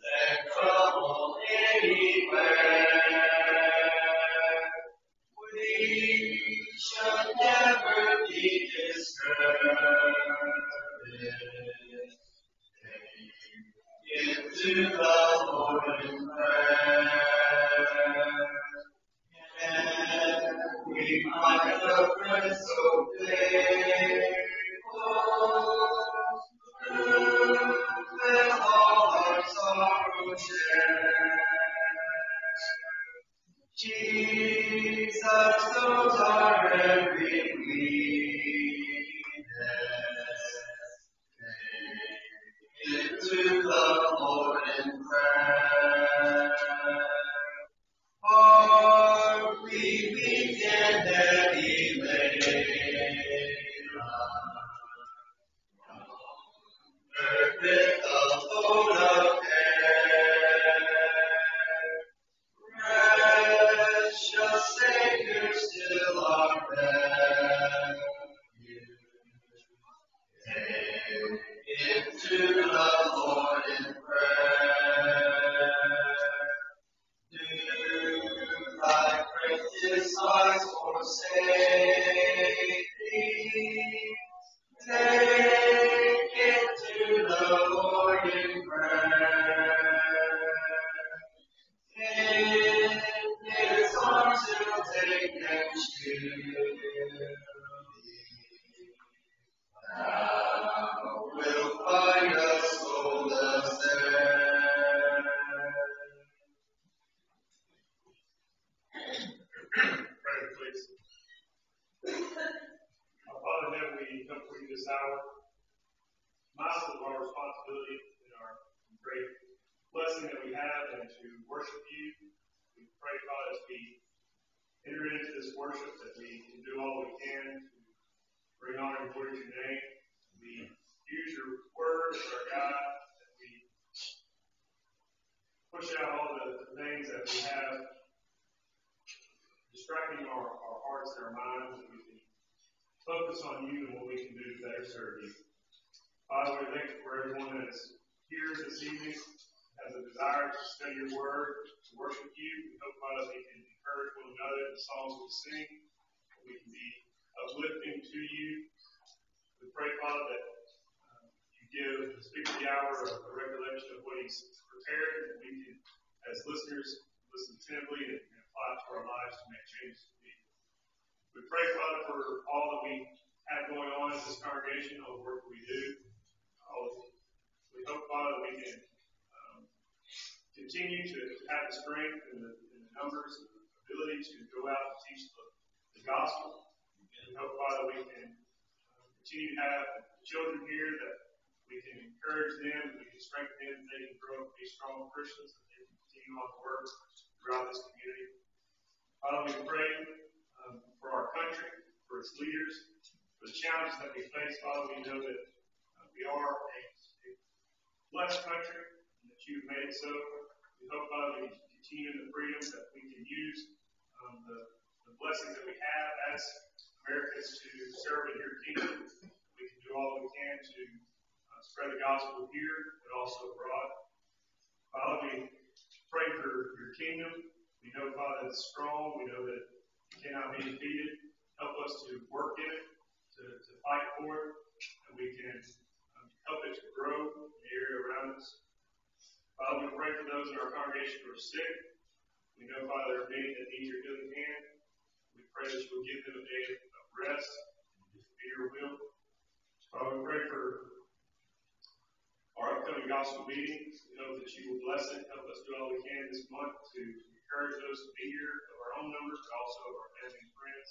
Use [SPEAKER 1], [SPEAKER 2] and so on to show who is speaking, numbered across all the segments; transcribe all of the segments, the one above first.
[SPEAKER 1] Let trouble anywhere, we should never be discouraged. Give to the Lord in prayer, and we find the Prince so faithful. With all our sorrow share. Jesus knows our every weakness. Give to the Lord in prayer. Are we weak and heavy laden? With a load of care, precious Savior, still our refuge. Take it to the Lord in prayer. Do thy precious eyes forsake thee. Take it to the Lord in prayer. In His arms He'll take and shield thee. Thou wilt find us solace there.
[SPEAKER 2] Pray, please. Our Father in heaven, we come for you this hour, mindful of our responsibility and our great blessing that we have and to worship you. We pray, God, as we enter into this worship that we can do all we can to bring honor and glory to your name. We use your word as our guide, that we push out all the things that we have distracting our hearts and our minds, that we can focus on you and what we can do to better serve you. Father, we thank you for everyone that is here this evening, has a desire to study your word, to worship you. We hope, Father, that we can encourage one another in the songs we sing, that we can be uplifting to you. We pray, Father, that you give the speaker the hour of a recollection of what he's prepared, and we can, as listeners, listen attentively and apply it to our lives to make changes to be. We pray, Father, for all that we have going on in this congregation, all the work that we do. We hope, Father, that we can continue to have the strength and the numbers and the ability to go out and teach the gospel. And we hope, Father, we can continue to have children here, that we can encourage them, that we can strengthen them, that they can grow up to be strong Christians, that they can continue on the work throughout this community. Father, we pray for our country, for its leaders, for the challenges that we face. Father, we know that we are a blessed country, and that you've made it so. We hope, Father, we can continue in the freedom that we can use the blessings that we have as Americans to serve in your kingdom. We can do all we can to spread the gospel here, but also abroad. Father, we pray for your kingdom. We know, Father, it's strong. We know that it cannot be defeated. Help us to work in it, to fight for it, and we can help it to grow in the area around us. Father, we pray for those in our congregation who are sick. We know, Father, there are many that need your healing hand. We pray that you will give them a day of rest and to be your will. Father, we pray for our upcoming gospel meeting. We know that you will bless it. Help us do all we can this month to encourage those to be here, of our own numbers, but also of our family and friends.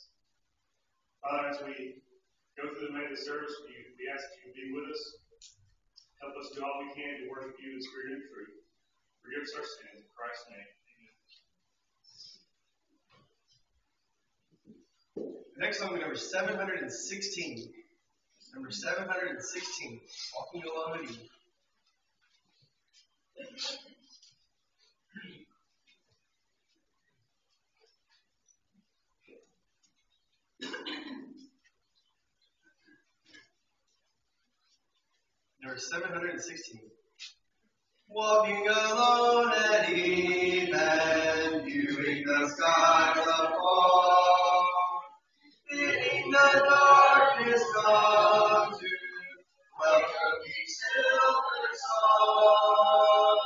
[SPEAKER 2] Father, as we go through the remainder of the service, we ask that you be with us. Help us do all we can to worship you in spirit and truth. Forgive us our sins in Christ's name. Amen.
[SPEAKER 3] Next song, number 716. Number 716, Walking Along with You. Number 716. Walking alone at even, viewing the skies afar, bidding the darkness come to welcome each silver song.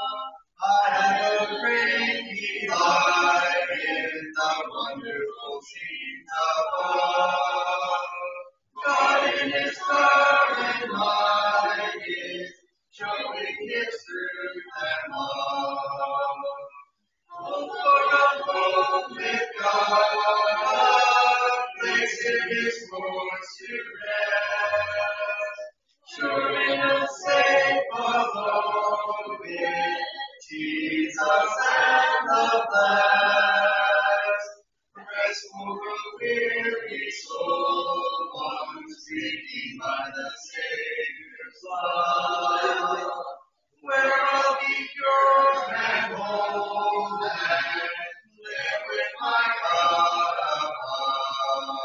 [SPEAKER 3] I have a great delight in the wonderful scenes above. God in His power and might is showing His truth and love. Oh, for a home with God, place in His voice to rest. Sure enough, safe alone with Jesus and the blessed. Rest for a weary soul, once redeemed by the Savior's love. Where I'll be pure and whole and live with my God above.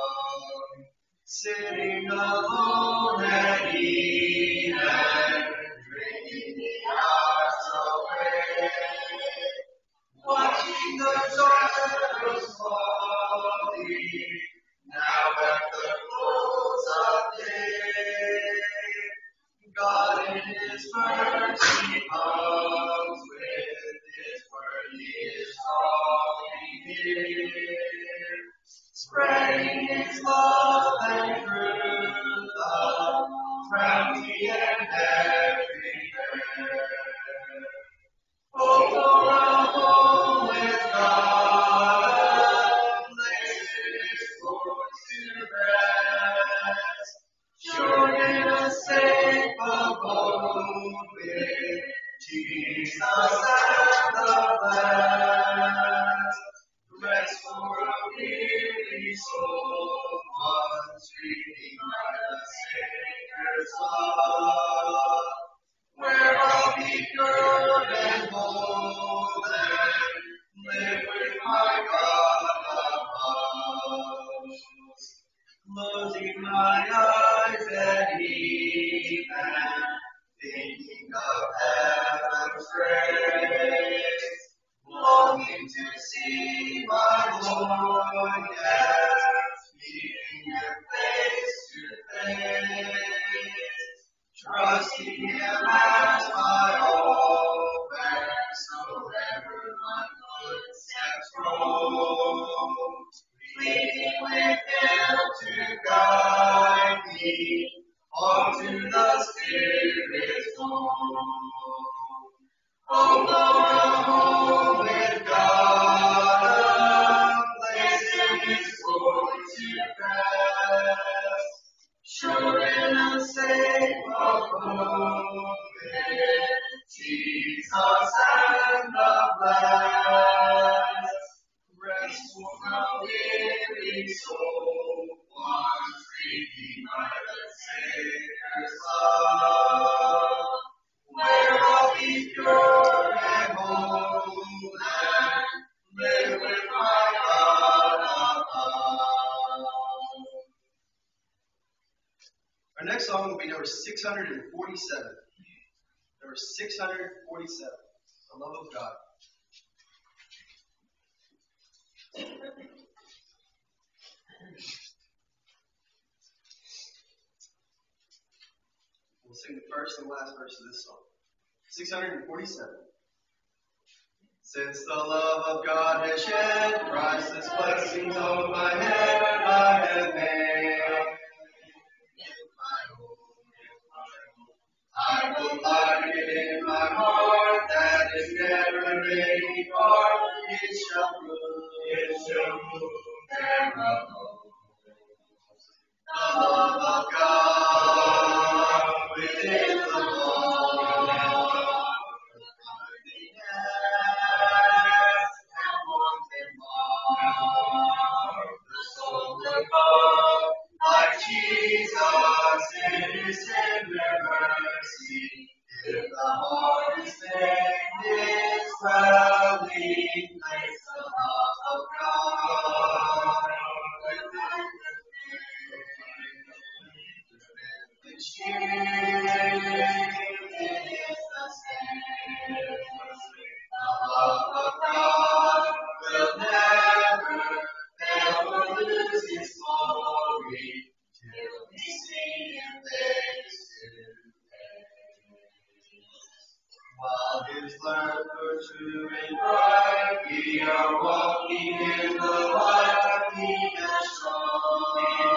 [SPEAKER 3] Sitting alone at even, drinking the hours away, watching the shadows falling, now at the close of day. God in His mercy comes with His word He is calling near, spreading His love and truth around me and everywhere. Oh, for a home with God, place His voice to rest. Sure in a safe abode with Jesus and the blessed. Rest for a weary soul, once redeemed by the Savior's love. Where I'll be good and whole and live with my God above. Closing my eyes at even, thinking of heaven's grace, longing to see my Lord, yes, meeting Him face to face, trusting Him as my all, wheresoever my footsteps roam, pleading with Him to guide me onto the Spirit's home. Oh, for a home with God, a place in His voice to rest. Sure in a safe abode with Jesus and the blessed. Rest for a weary soul, once redeemed by the Savior's love. Where I'll be pure and whole and live with my God above. Our next song will be number 647. Number 647, The Love of God. We'll sing the first and last verse of this song. 647. Since the love of God has shed priceless blessings on my head, I have made I will hide it in my heart, that is never any part. It shall move thereof. The love of God within the Lord. And wanting more, the soul above, like Jesus in His tender mercy. If the heart is made His dwelling place, the love of God within the cheer.
[SPEAKER 1] His love for true and right. We are walking in the light. He has shown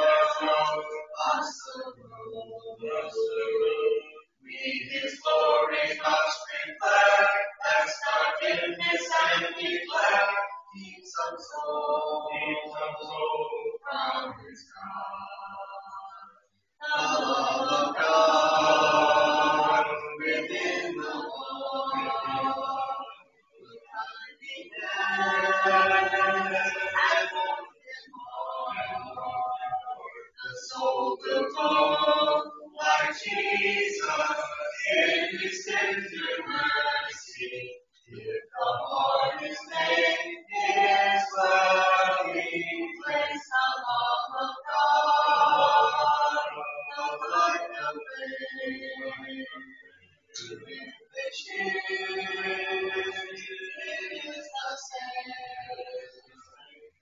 [SPEAKER 1] us the road. We His glory must reflect. As forgiveness and neglect keeps us whole from His God. The love of God within the heart. The soul will flow like Jesus in His tender mercy. If the heart is made His dwelling place, the love of God, the light of way. They choose, it is the same.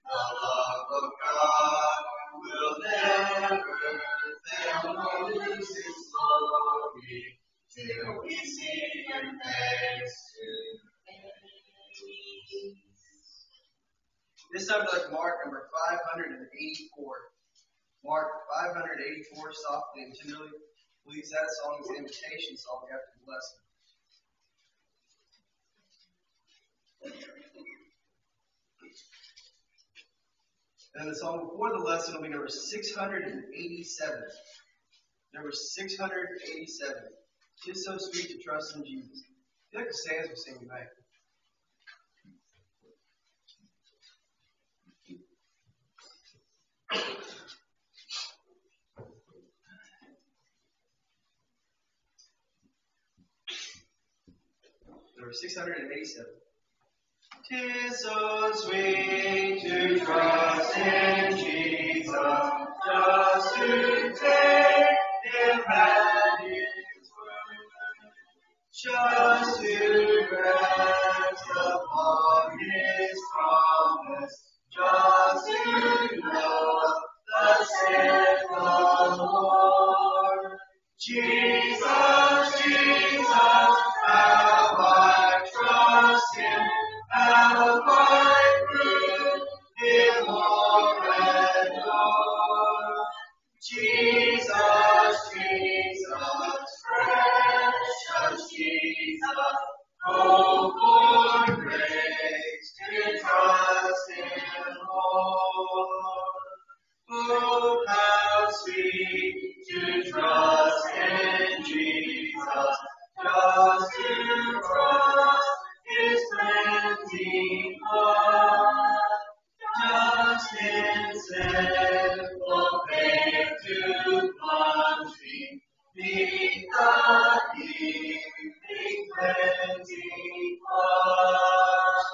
[SPEAKER 1] The love of God will never fail nor lose its glory till we see Him face to face.
[SPEAKER 3] This sounds like Mark number 584. Mark 584, softly and tenderly. Please, that song is the invitation song after the lesson. And the song before the lesson will be number 687. Number 687. It's so sweet to trust in Jesus. I feel like the Sands will sing tonight. Number 687.
[SPEAKER 1] 'Tis so sweet to trust in Jesus, just to take Him at His word, just to rest upon His promise, just to know thus saith the Lord. Jesus, Jesus, how I trust Him, how I prove Him more and more. Jesus, Jesus, precious Jesus, oh for grace to trust Him more. Oh, how sweet to trust in Jesus, just to trust His cleansing blood, just in sinful faith to plunge me beneath the healing cleansing blood.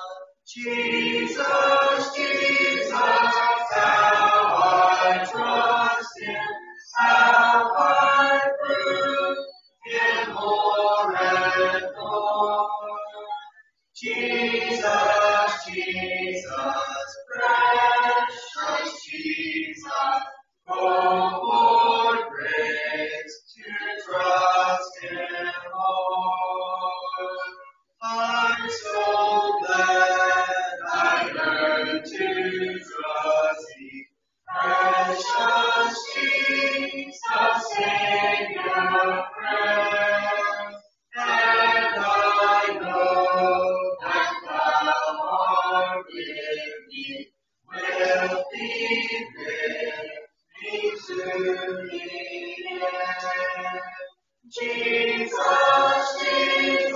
[SPEAKER 1] Jesus, Jesus, how I trust Him, how I prove Him more and more. Jesus, Jesus, precious Jesus, oh, for grace to trust Him more. I'm so glad I learned to trust Thee, precious Jesus, Savior, friend. And I know that Thou art with me, will be with me to the end. Jesus, Jesus,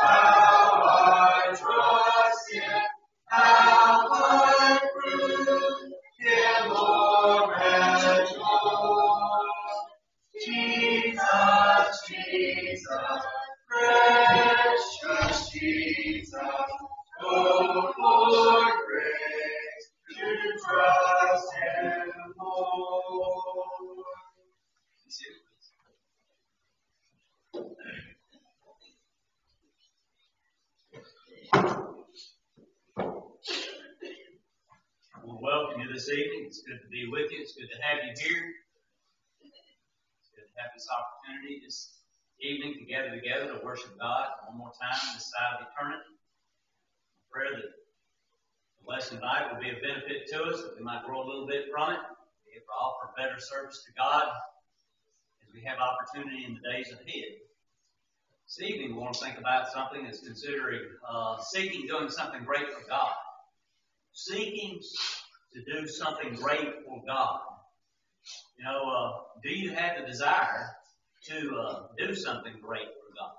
[SPEAKER 1] how I trust Him, how I prove Him more and more. Jesus, Jesus, precious Jesus, oh, for grace to trust Him more.
[SPEAKER 4] Well, welcome you this evening. It's good to be with you. It's good to have you here. It's good to have this opportunity. Just evening together to worship God one more time this side of eternity. I pray that the lesson tonight will be of benefit to us, that we might grow a little bit from it, be able to offer better service to God as we have opportunity in the days ahead. This evening we want to think about something that's considering seeking doing something great for God. Seeking to do something great for God. You know, do you have the desire to do something great for God?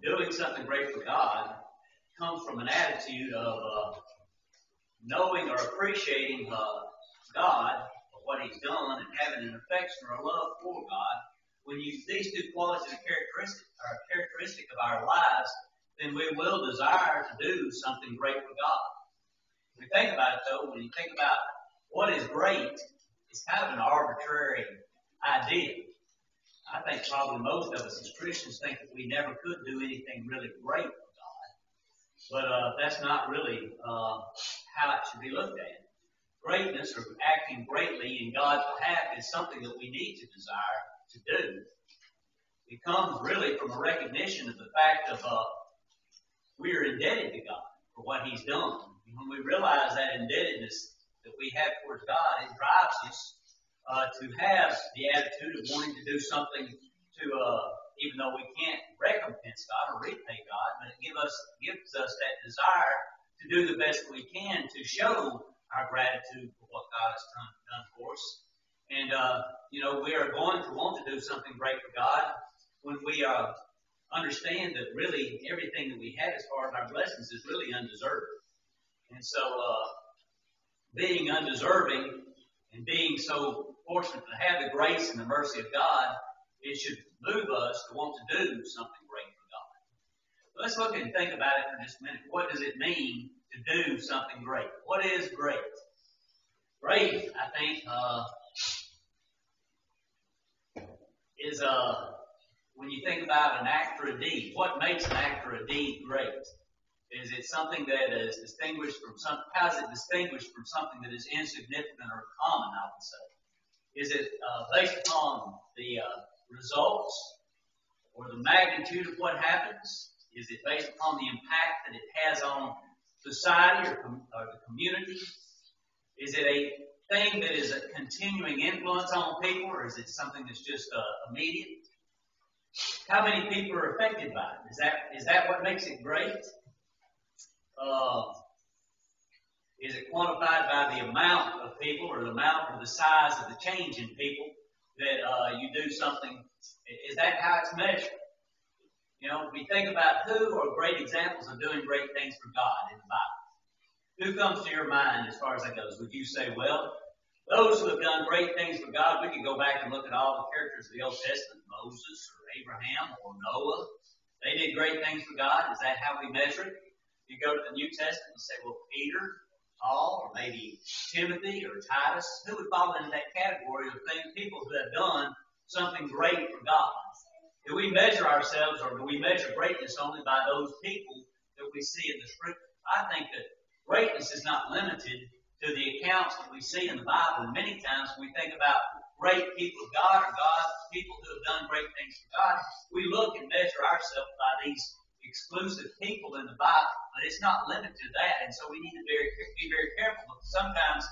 [SPEAKER 4] Doing something great for God comes from an attitude of knowing or appreciating God for what He's done and having an affection or a love for God. When these two qualities are characteristic of our lives, then we will desire to do something great for God. When you think about it, though, when you think about what is great, it's kind of an arbitrary idea. I think probably most of us as Christians think that we never could do anything really great for God. But that's not really how it should be looked at. Greatness or acting greatly in God's behalf is something that we need to desire to do. It comes really from a recognition of the fact of we are indebted to God for what He's done. And when we realize that indebtedness that we have towards God, it drives us to have the attitude of wanting to do something to, even though we can't recompense God or repay God, but it gives us that desire to do the best we can to show our gratitude for what God has done for us. And, we are going to want to do something great for God when we understand that really everything that we have as far as our blessings is really undeserved. And so, being undeserving and being so fortunate to have the grace and the mercy of God, it should move us to want to do something great for God. So let's look and think about it for just a minute. What does it mean to do something great? What is great? Great, I think, is when you think about an act or a deed. What makes an act or a deed great? Is it something that is distinguished from how is it distinguished from something that is insignificant or common, I would say? Is it based upon the results or the magnitude of what happens? Is it based upon the impact that it has on society or the community? Is it a thing that is a continuing influence on people, or is it something that's just immediate? How many people are affected by it? Is that what makes it great? Is it quantified by the amount of people or the amount or the size of the change in people that you do something? Is that how it's measured? You know, if we think about who are great examples of doing great things for God in the Bible, who comes to your mind as far as that goes? Would you say, well, those who have done great things for God, we could go back and look at all the characters of the Old Testament, Moses or Abraham or Noah. They did great things for God. Is that how we measure it? You go to the New Testament and say, well, Peter, Paul, or maybe Timothy or Titus, who would fall into that category of people who have done something great for God? Do we measure ourselves, or do we measure greatness only by those people that we see in the Scripture? I think that greatness is not limited to the accounts that we see in the Bible. And many times when we think about great people of God or people who have done great things for God, we look and measure ourselves by these exclusive people in the Bible, but it's not limited to that, and so we need to be very careful. Sometimes,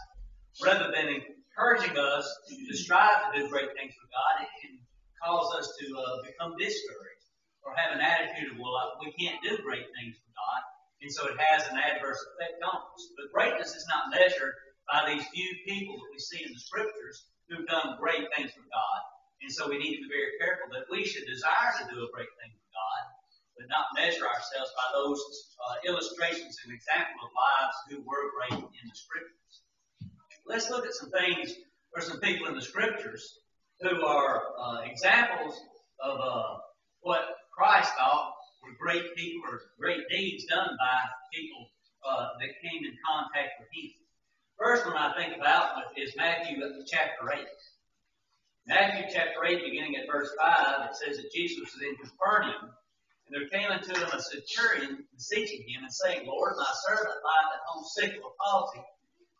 [SPEAKER 4] rather than encouraging us to strive to do great things for God, it can cause us to become discouraged or have an attitude of, well, we can't do great things for God, and so it has an adverse effect on us. But greatness is not measured by these few people that we see in the Scriptures who've done great things for God, and so we need to be very careful that we should desire to do a great thing for God, but not measure ourselves by those illustrations and examples of lives who were great in the Scriptures. Let's look at some things, or some people in the Scriptures who are examples of what Christ thought were great people or great deeds done by people that came in contact with Him. First one I think about is Matthew chapter 8. Matthew chapter 8, beginning at verse 5, it says that Jesus was in Capernaum, and there came unto him a centurion, beseeching him, and saying, Lord, my servant lieth at home sick of a palsy,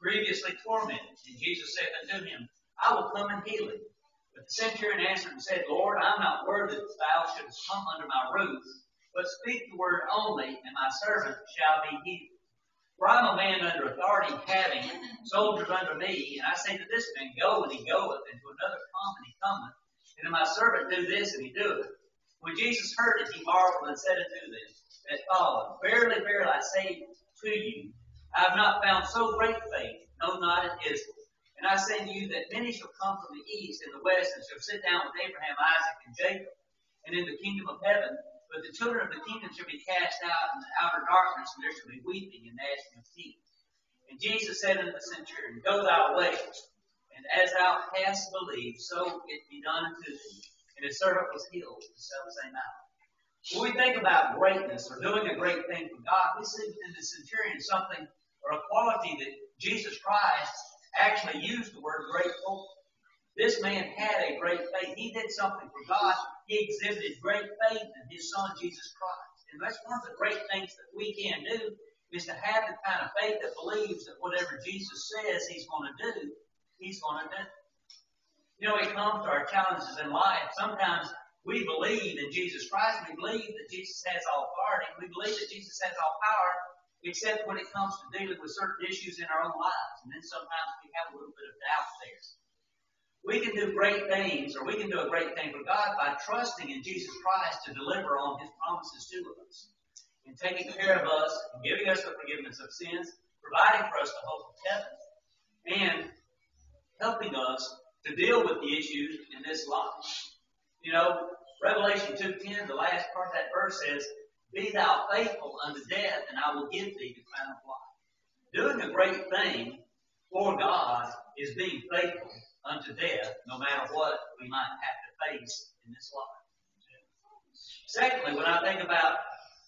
[SPEAKER 4] grievously tormented. And Jesus said unto him, I will come and heal him. But the centurion answered and said, Lord, I am not worthy that thou shouldest come under my roof, but speak the word only, and my servant shall be healed. For I am a man under authority, having soldiers under me, and I say to this man, Go, and he goeth, and to another, Come, and he cometh, and to my servant, Do this, and he doeth. When Jesus heard it, he marveled and said unto them that followed, Verily, verily, I say to you, I have not found so great faith, no, not in Israel. And I say to you that many shall come from the east and the west, and shall sit down with Abraham, Isaac, and Jacob, and in the kingdom of heaven. But the children of the kingdom shall be cast out in the outer darkness, and there shall be weeping and gnashing of teeth. And Jesus said unto the centurion, Go thy way, and as thou hast believed, so it be done unto thee. And his servant was healed the same hour. When we think about greatness or doing a great thing for God, we see within the centurion something or a quality that Jesus Christ actually used the word grateful. This man had a great faith. He did something for God. He exhibited great faith in his Son, Jesus Christ. And that's one of the great things that we can do, is to have the kind of faith that believes that whatever Jesus says he's going to do, he's going to do. You know, it comes to our challenges in life. Sometimes we believe in Jesus Christ. We believe that Jesus has all authority. We believe that Jesus has all power, except when it comes to dealing with certain issues in our own lives. And then sometimes we have a little bit of doubt there. We can do great things, or we can do a great thing for God by trusting in Jesus Christ to deliver on his promises to us, and taking care of us, and giving us the forgiveness of sins, providing for us the hope of heaven, and helping us to deal with the issues in this life. You know, Revelation 2:10, the last part of that verse says, Be thou faithful unto death, and I will give thee the crown of life. Doing a great thing for God is being faithful unto death, no matter what we might have to face in this life. Secondly, when I think about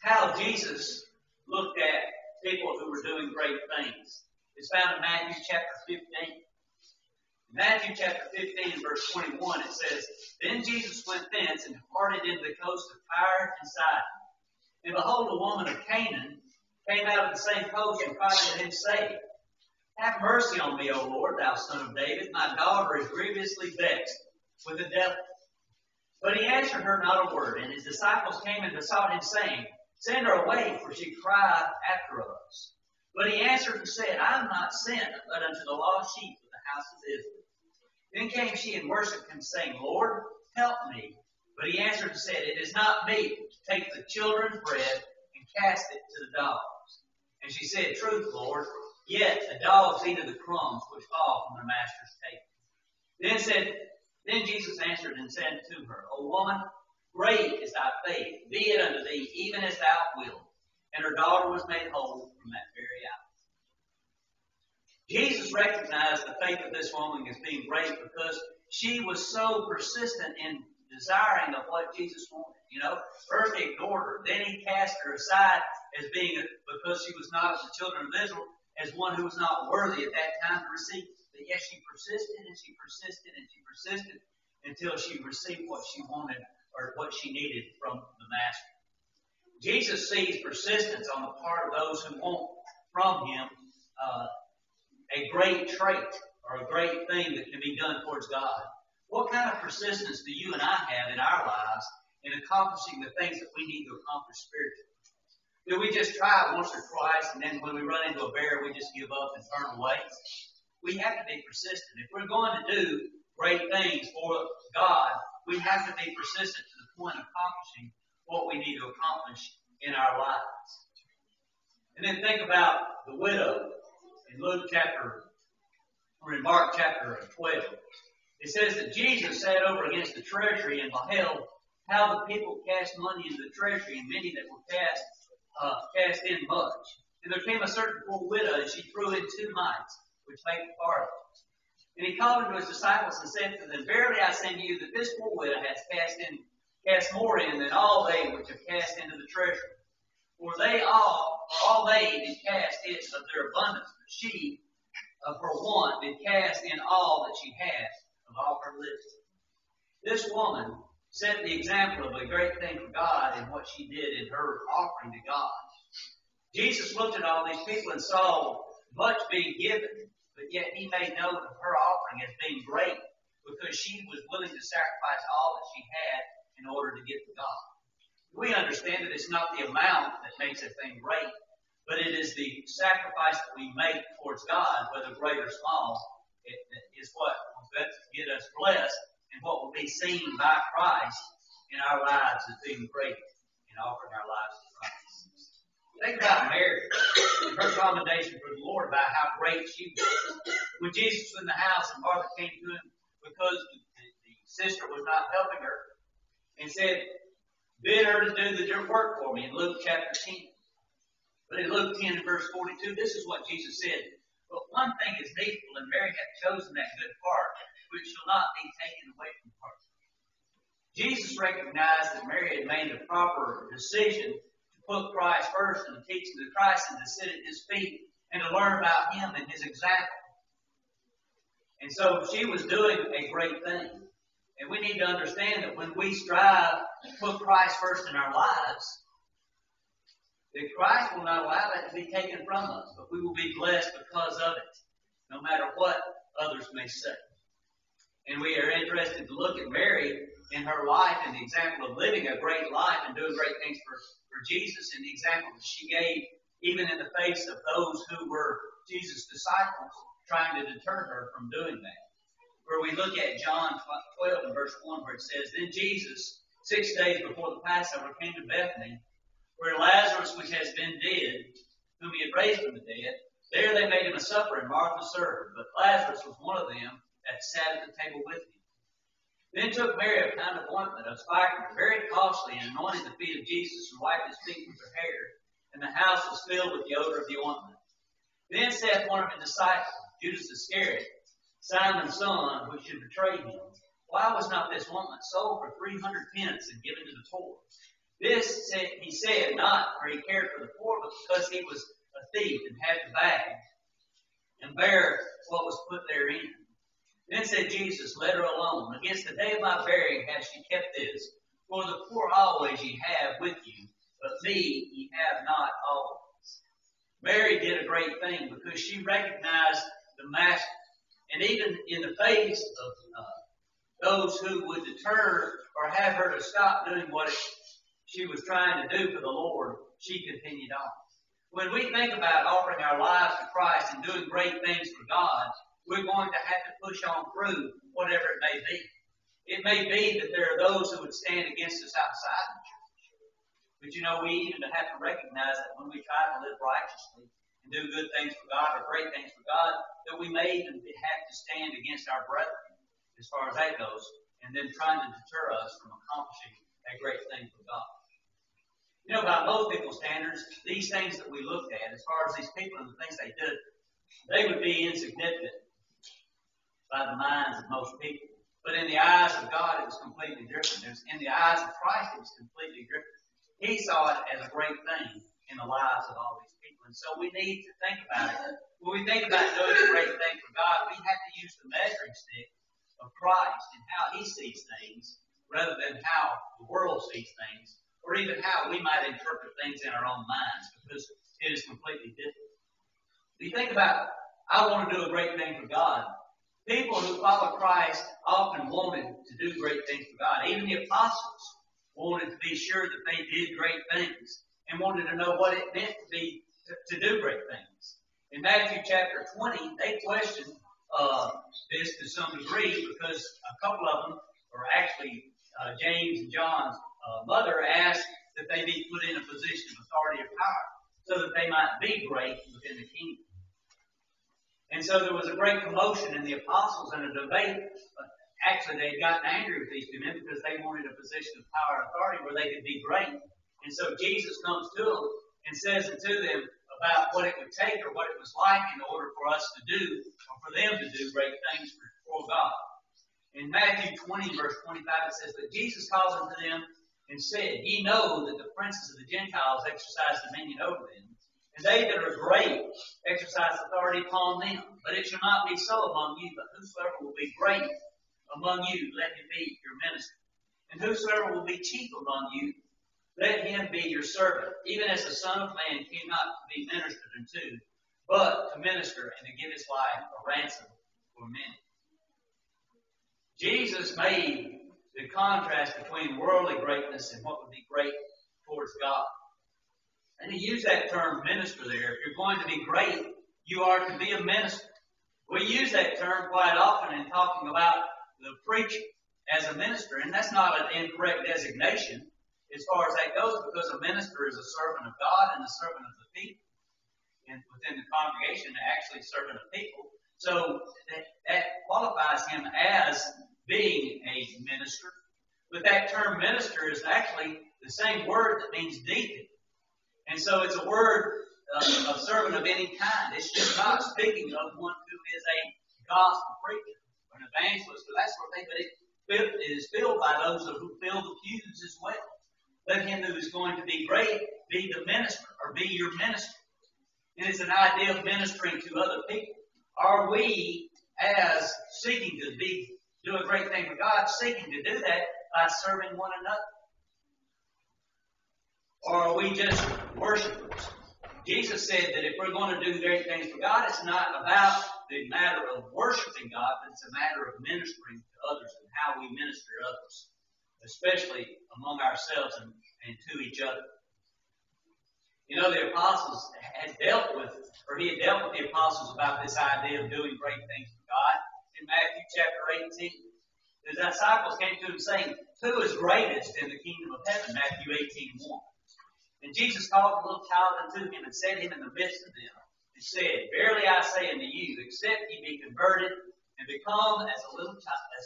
[SPEAKER 4] how Jesus looked at people who were doing great things, it's found in Matthew chapter 15. In Matthew chapter 15, verse 21, it says, Then Jesus went thence and departed into the coast of Tyre and Sidon. And behold, a woman of Canaan came out of the same coast and cried unto him, saying, Have mercy on me, O Lord, thou son of David. My daughter is grievously vexed with the devil. But he answered her not a word. And his disciples came and besought him, saying, Send her away, for she crieth after us. But he answered and said, I am not sent but unto the lost sheep of the house of Israel. Then came she and worshipped him, saying, Lord, help me. But he answered and said, It is not meet to take the children's bread and cast it to the dogs. And she said, Truth, Lord, yet the dogs eat of the crumbs which fall from their master's table. Then Jesus answered and said to her, O woman, great is thy faith. Be it unto thee even as thou wilt. And her daughter was made whole from that very hour. Jesus recognized the faith of this woman as being great because she was so persistent in desiring of what Jesus wanted. You know, first he ignored her. Then he cast her aside as being, because she was not of the children of Israel, as one who was not worthy at that time to receive it. But yet she persisted and she persisted and she persisted until she received what she wanted or what she needed from the Master. Jesus sees persistence on the part of those who want from him a great trait or a great thing that can be done towards God. What kind of persistence do you and I have in our lives in accomplishing the things that we need to accomplish spiritually? Do we just try it once or twice, and then when we run into a barrier, we just give up and turn away? We have to be persistent. If we're going to do great things for God, we have to be persistent to the point of accomplishing what we need to accomplish in our lives. And then think about the widow in Mark chapter 12. It says that Jesus sat over against the treasury and beheld how the people cast money into the treasury, and many that were cast in much. And there came a certain poor widow, and she threw in 2 mites, which made the farthings. And he called unto his disciples and said to them, Verily I say to you that this poor widow has cast more in than all they which have cast into the treasury. For all they did cast it of their abundance, but she of her want did cast in all that she had of all her living. This woman set the example of a great thing for God in what she did in her offering to God. Jesus looked at all these people and saw much being given, but yet he made note of her offering as being great because she was willing to sacrifice all that she had in order to get to God. We understand that it's not the amount that makes a thing great, but it is the sacrifice that we make towards God, whether great or small, it is what will get us blessed and what will be seen by Christ in our lives as being great in offering our lives to Christ. Think about Mary and her commendation for the Lord about how great she was. When Jesus was in the house and Martha came to him because the sister was not helping her and said, bid her to do the work for me in Luke chapter 10. But in Luke 10 verse 42, this is what Jesus said. But one thing is needful, and Mary hath chosen that good part, which shall not be taken away from her. Jesus recognized that Mary had made the proper decision to put Christ first in the teaching of Christ and to sit at his feet and to learn about him and his example. And so she was doing a great thing. And we need to understand that when we strive to put Christ first in our lives, that Christ will not allow that to be taken from us, but we will be blessed because of it, no matter what others may say. And we are interested to look at Mary in her life and the example of living a great life and doing great things for Jesus, and the example that she gave even in the face of those who were Jesus' disciples trying to deter her from doing that. Where we look at John 12 and verse 1 where it says, Then Jesus, 6 days before the Passover, came to Bethany, where Lazarus, which has been dead, whom he had raised from the dead, there they made him a supper, and Martha served. But Lazarus was one of them that sat at the table with him. Then took Mary a pound of ointment of spikenard, very costly, and anointed the feet of Jesus, and wiped his feet with her hair. And the house was filled with the odor of the ointment. Then saith one of his disciples, Judas Iscariot, Simon's son, who should betray him, Why was not this ointment sold for 300 pence and given to the poor? This he said not for he cared for the poor, but because he was a thief and had to bag and bear what was put therein. Then said Jesus, Let her alone. Against the day of my burying hath she kept this. For the poor always ye have with you, but me ye have not always. Mary did a great thing because she recognized the Master. And even in the face of those who would deter or have her to stop doing what she was trying to do for the Lord, she continued on. When we think about offering our lives to Christ and doing great things for God, we're going to have to push on through whatever it may be. It may be that there are those who would stand against us outside the church. But we even have to recognize that when we try to live righteously and do good things for God or great things for God, that we may even have to stand against our brethren as far as that goes, and then trying to deter us from accomplishing a great thing for God. By most people's standards, these things that we looked at, as far as these people and the things they did, they would be insignificant by the minds of most people. But in the eyes of God, it was completely different. In the eyes of Christ, it was completely different. He saw it as a great thing in the lives of all these people. And so we need to think about it. When we think about doing a great thing for God, we have to use the measuring stick of Christ and how he sees things rather than how the world sees things, or even how we might interpret things in our own minds, because it is completely different. If you think about, I want to do a great thing for God. People who follow Christ often wanted to do great things for God. Even the apostles wanted to be sure that they did great things and wanted to know what it meant to do great things. In Matthew chapter 20, they questioned this to some degree because a couple of them, or actually James and John's mother, asked that they be put in a position of authority or power so that they might be great within the kingdom. And so there was a great commotion in the apostles and a debate. Actually, they had gotten angry with these two men because they wanted a position of power and authority where they could be great. And so Jesus comes to them and says unto them about what it would take or what it was like in order for us to do, or for them to do great things for God. In Matthew 20, verse 25, it says, But Jesus called unto them and said, Ye know that the princes of the Gentiles exercise dominion over them, and they that are great exercise authority upon them. But it shall not be so among you, but whosoever will be great among you, let him be your minister. And whosoever will be chief among you, let him be your servant, even as the Son of Man came not to be ministered unto, but to minister and to give his life a ransom for many. Jesus made the contrast between worldly greatness and what would be great towards God. And he used that term minister there. If you're going to be great, you are to be a minister. We use that term quite often in talking about the preacher as a minister, and that's not an incorrect designation as far as that goes, because a minister is a servant of God and a servant of the people. And within the congregation, actually a servant of people. So that qualifies him as being a minister. But that term minister is actually the same word that means deacon. And so it's a word of servant of any kind. It's just not speaking of one who is a gospel preacher or an evangelist or that sort of thing, but it is filled by those who fill the pews as well. Let him who is going to be great be the minister or be your minister. And it's an idea of ministering to other people. Are we, as seeking to do a great thing for God, seeking to do that by serving one another? Or are we just worshipers? Jesus said that if we're going to do great things for God, it's not about the matter of worshiping God, but it's a matter of ministering to others and how we minister to others, especially among ourselves and to each other. You know, the apostles he had dealt with the apostles about this idea of doing great things for God. In Matthew chapter 18, the disciples came to him saying, "Who is greatest in the kingdom of heaven?" Matthew 18:1. And Jesus called the little child unto him and set him in the midst of them, and said, "Verily I say unto you, except ye be converted and become as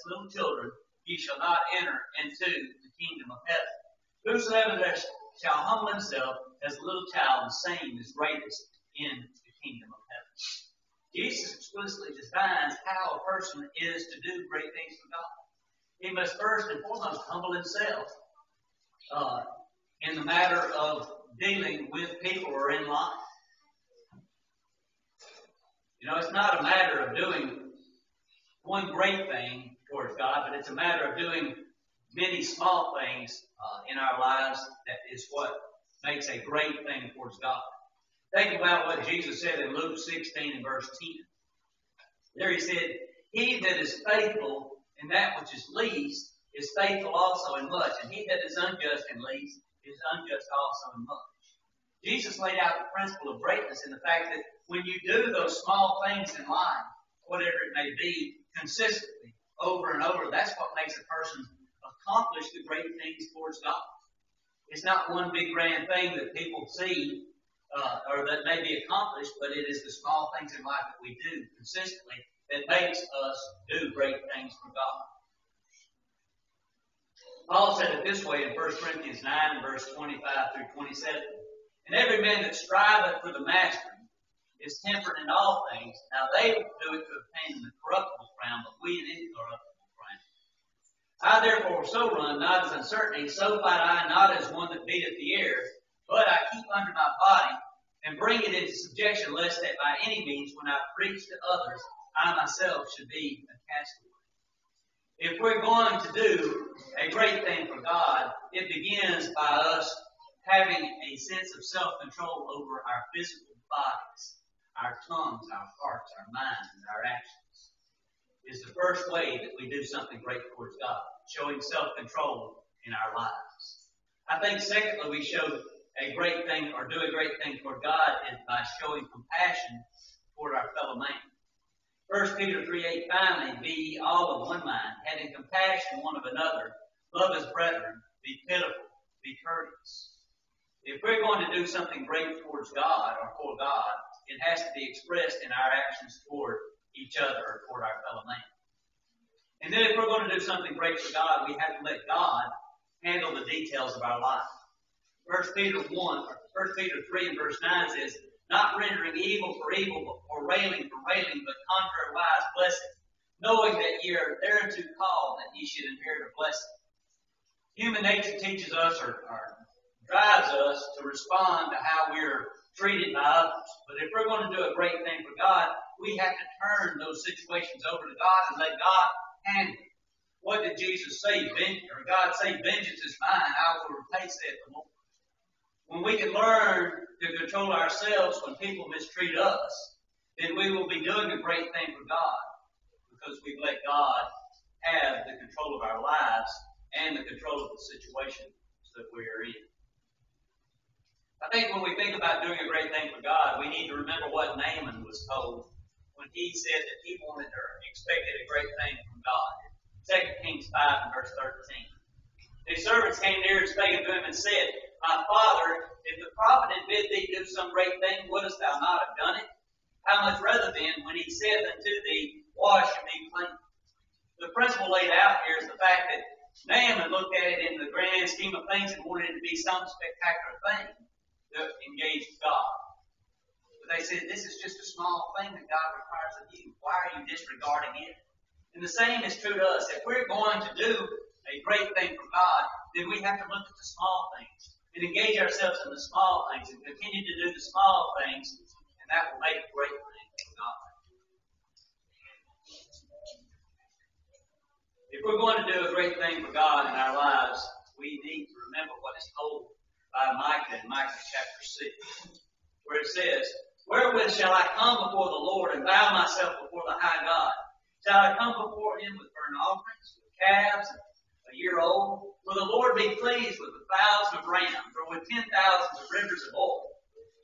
[SPEAKER 4] little children, ye shall not enter into the kingdom of heaven. Whosoever shall humble himself as a little child, the same is greatest in the kingdom of heaven." Jesus explicitly defines how a person is to do great things for God. He must first and foremost humble himself in the matter of dealing with people who are in life. You know, it's not a matter of doing one great thing towards God, but it's a matter of doing many small things in our lives that is what makes a great thing towards God. Think about what Jesus said in Luke 16 and verse 10. There he said, "He that is faithful in that which is least is faithful also in much, and he that is unjust in least is unjust also in much." Jesus laid out the principle of greatness in the fact that when you do those small things in life, whatever it may be, consistently, over and over, that's what makes a person accomplish the great things towards God. It's not one big grand thing that people see or that may be accomplished, but it is the small things in life that we do consistently that makes us do great things for God. Paul said it this way in 1 Corinthians 9 and verse 25 through 27. "And every man that striveth for the mastery is temperate in all things. Now they do it to obtain the corruptible crown, but we an incorruptible crown. I therefore so run, not as uncertainty, so fight I, not as one that beateth the air, but I keep under my body, and bring it into subjection, lest that by any means, when I preach to others, I myself should be a castaway." If we're going to do a great thing for God, it begins by us having a sense of self-control over our physical bodies, our tongues, our hearts, our minds, and our actions. Is the first way that we do something great towards God, showing self-control in our lives. I think secondly, we show a great thing or do a great thing toward God is by showing compassion toward our fellow man. 1 Peter 3:8, "Finally, be ye all of one mind, having compassion one of another, love as brethren, be pitiful, be courteous." If we're going to do something great towards God or for God, it has to be expressed in our actions toward each other or toward our fellow man. And then if we're going to do something great for God, we have to let God handle the details of our life. 1 Peter 3 and verse 9 says, "Not rendering evil for evil or railing for railing, but contrariwise blessing, knowing that ye are thereunto called, that ye should inherit a blessing." Human nature teaches us or drives us to respond to how we're treated by others. But if we're going to do a great thing for God, we have to turn those situations over to God and let God handle it. What did Jesus say? God say, "Vengeance is mine, I will repay," saith the Lord. When we can learn to control ourselves when people mistreat us, then we will be doing a great thing for God because we've let God have the control of our lives and the control of the situations that we are in. I think when we think about doing a great thing for God, we need to remember what Naaman was told when he said that he wanted or expected a great thing from God. 2 Kings 5 and verse 13. His servants came near and spake unto him and said, My father, if the prophet had bid thee do some great thing, wouldst thou not have done it? How much rather then, when he said unto thee, Wash and be clean? The principle laid out here is the fact that Naaman looked at it in the grand scheme of things and wanted it to be some spectacular thing that engaged God. But they said, this is just a small thing that God requires of you. Why are you disregarding it? And the same is true to us. If we're going to do a great thing for God, then we have to look at the small things and engage ourselves in the small things and continue to do the small things, and that will make a great thing for God. If we're going to do a great thing for God in our lives, we need to remember what is told by Micah in Micah chapter 6, where it says, Wherewith shall I come before the Lord and bow myself before the high God? Shall I come before him with burnt offerings, with calves, a year old? Will the Lord be pleased with 1,000 of rams, or with 10,000 of rivers of oil?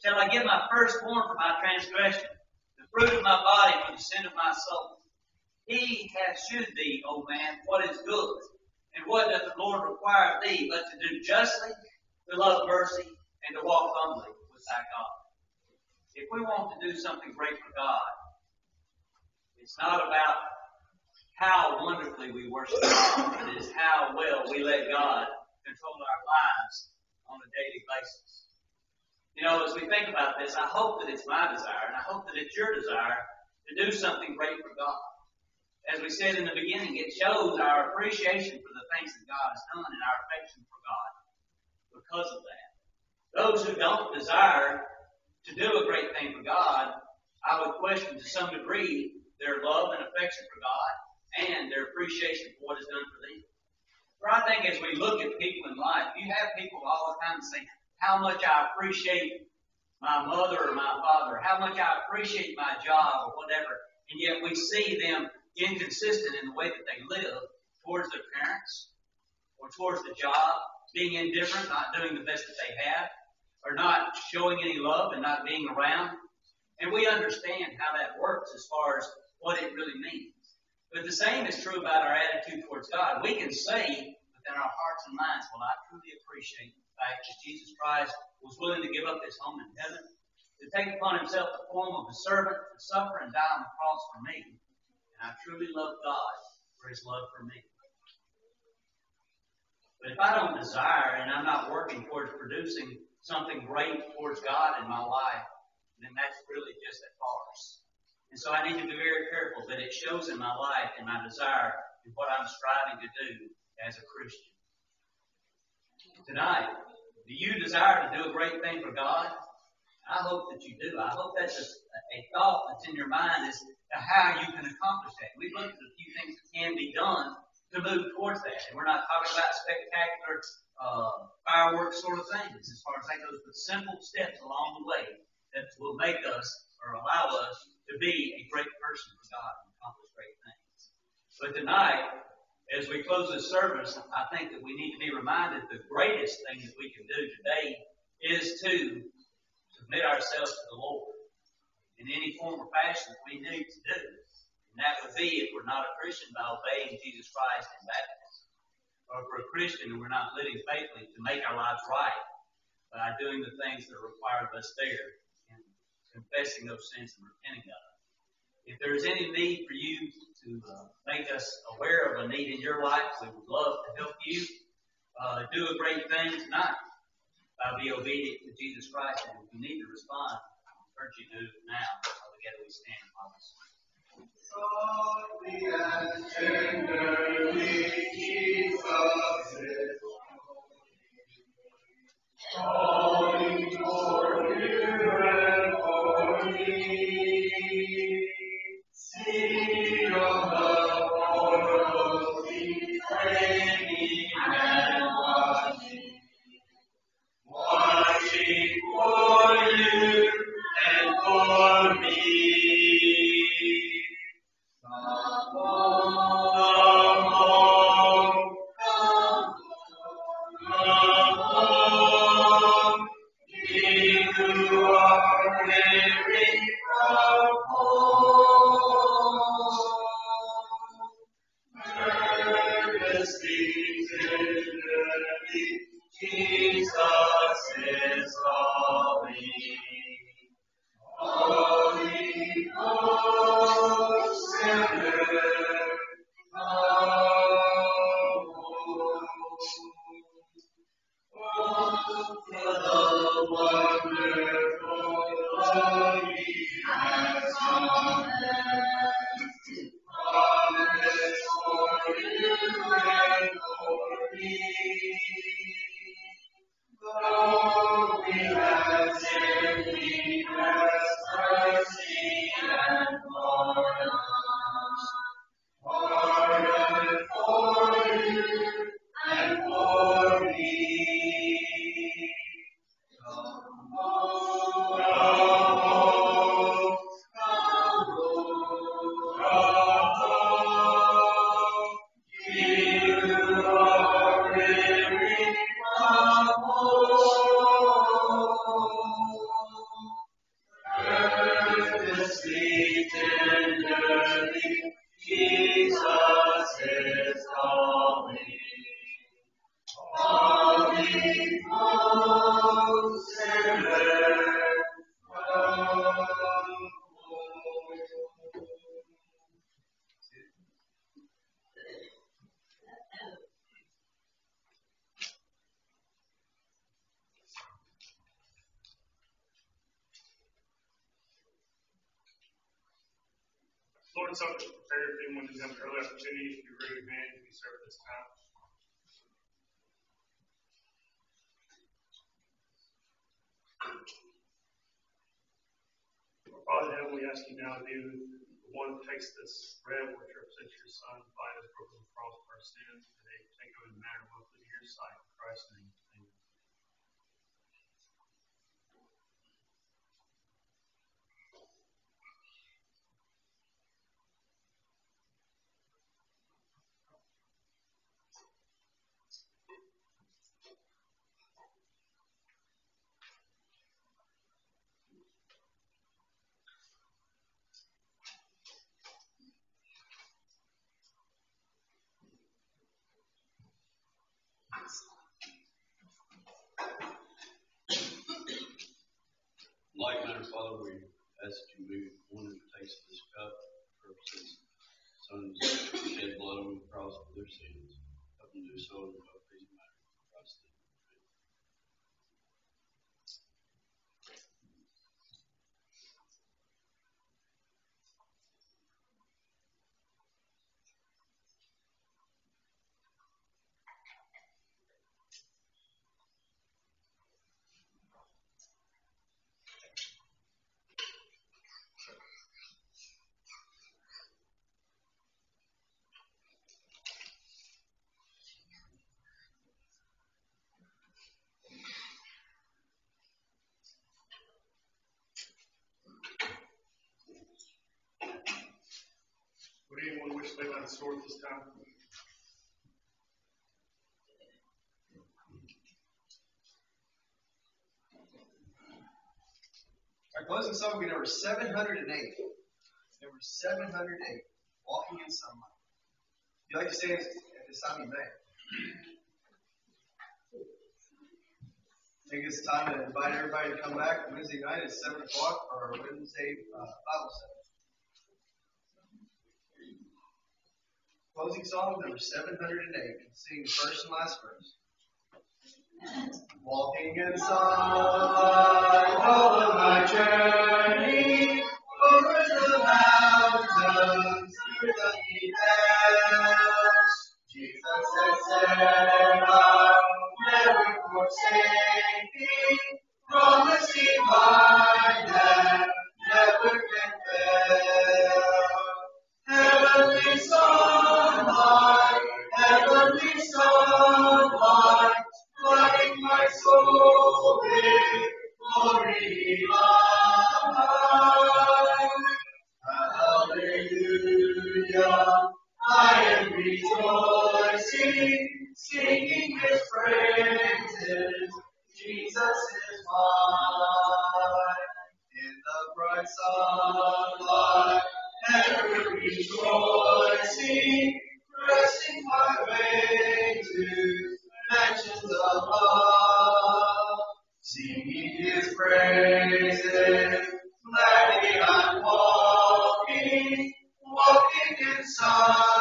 [SPEAKER 4] Shall I give my firstborn for my transgression, the fruit of my body for the sin of my soul? He hath shewed thee, O man, what is good, and what doth the Lord require of thee, but to do justly, to love mercy, and to walk humbly with thy God. If we want to do something great for God, it's not about how wonderfully we worship God, but it is how well we let God control our lives on a daily basis. You know, as we think about this, I hope that it's my desire, and I hope that it's your desire to do something great for God. As we said in the beginning, it shows our appreciation for the things that God has done and our affection for God because of that. Those who don't desire to do a great thing for God, I would question to some degree their love and affection for God and their appreciation for what is done for them. For I think as we look at people in life, you have people all the time say how much I appreciate my mother or my father, how much I appreciate my job or whatever, and yet we see them inconsistent in the way that they live towards their parents or towards the job, being indifferent, not doing the best that they have, or not showing any love and not being around. And we understand how that works as far as what it really means. But the same is true about our attitude towards God. We can say within our hearts and minds, well, I truly appreciate the fact that Jesus Christ was willing to give up his home in heaven, to take upon himself the form of a servant, to suffer and die on the cross for me. And I truly love God for his love for me. But if I don't desire and I'm not working towards producing something great towards God in my life, then that's really just a farce. And so I need to be very careful that it shows in my life and my desire and what I'm striving to do as a Christian. Tonight, do you desire to do a great thing for God? I hope that you do. I hope that's a thought that's in your mind as to how you can accomplish that. We've looked at a few things that can be done to move towards that. And we're not talking about spectacular fireworks sort of things as far as that goes, but simple steps along the way that will make us or allow us to be a great person for God and accomplish great things. But tonight, as we close this service, I think that we need to be reminded the greatest thing that we can do today is to submit ourselves to the Lord in any form or fashion that we need to do. And that would be, if we're not a Christian, by obeying Jesus Christ in baptism. Or if we're a Christian and we're not living faithfully, to make our lives right by doing the things that are required of us there and confessing those sins and repenting of them. If there is any need for you to make us aware of a need in your life, we would love to help you do a great thing tonight. Be obedient to Jesus Christ, and if you need to respond, I urge you to do it now. Together we stand while we sing.
[SPEAKER 1] Softly and tenderly, Jesus is calling for you and for me. See on the portals, he's waiting and watching for you and for me. Come on.
[SPEAKER 2] Lord, something to prepare everyone to have an early opportunity. If you raise your hand, you can serve this time. Father in heaven, we ask you now to be the one who takes this bread, which represents your Son, by his broken cross for our sins, and they take it in a manner worthy of your sight. In Christ's name, amen.
[SPEAKER 5] Like manner, Father, we ask that you be one who takes this cup, purposes, Son's shed blood on the cross for their sins. Help them do so in both these matters. Christ.
[SPEAKER 2] Would anyone wish to lay down the sword this time?
[SPEAKER 3] Our closing song will be number 708. Number 708, Walking in Sunlight. If you'd like to stand at this time, you may. I think it's time to invite everybody to come back Wednesday night at 7 o'clock for our Wednesday Bible study. Closing song number 708. Sing the first and last verse. Walking in sunlight, all of my journey, over the mountains, through the deep hills. Jesus has said, I'll never forsake thee, promising mine that never can fail. Heavenly sunlight, lighting my soul with glory divine. Hallelujah, I am rejoicing, singing his praises. Jesus is mine. In the bright sunlight, ever rejoicing, pressing my way to mansions above, singing his praises, gladly I'm walking in sunlight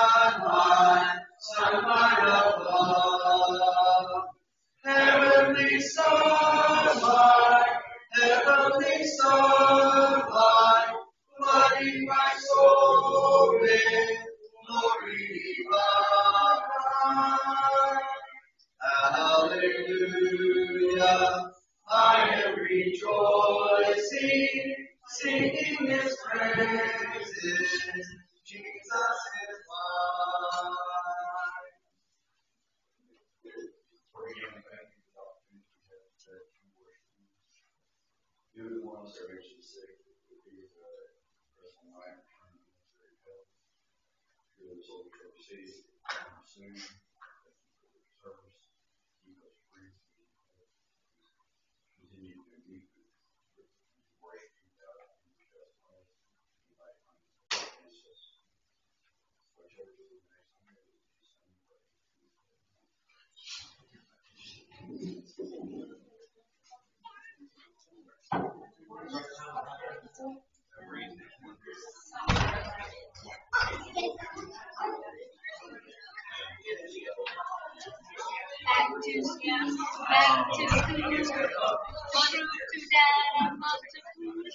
[SPEAKER 3] of love. Heavenly
[SPEAKER 1] I am rejoicing, singing His praises. Jesus is mine. You would want us to reach the sick, would be personal life, good souls to receive soon, service, keep us free, continue to meet worship you God in the best way, you might find Jesus. Whatever is the next time,
[SPEAKER 6] Back to school, back to school, true to dad and mom to food.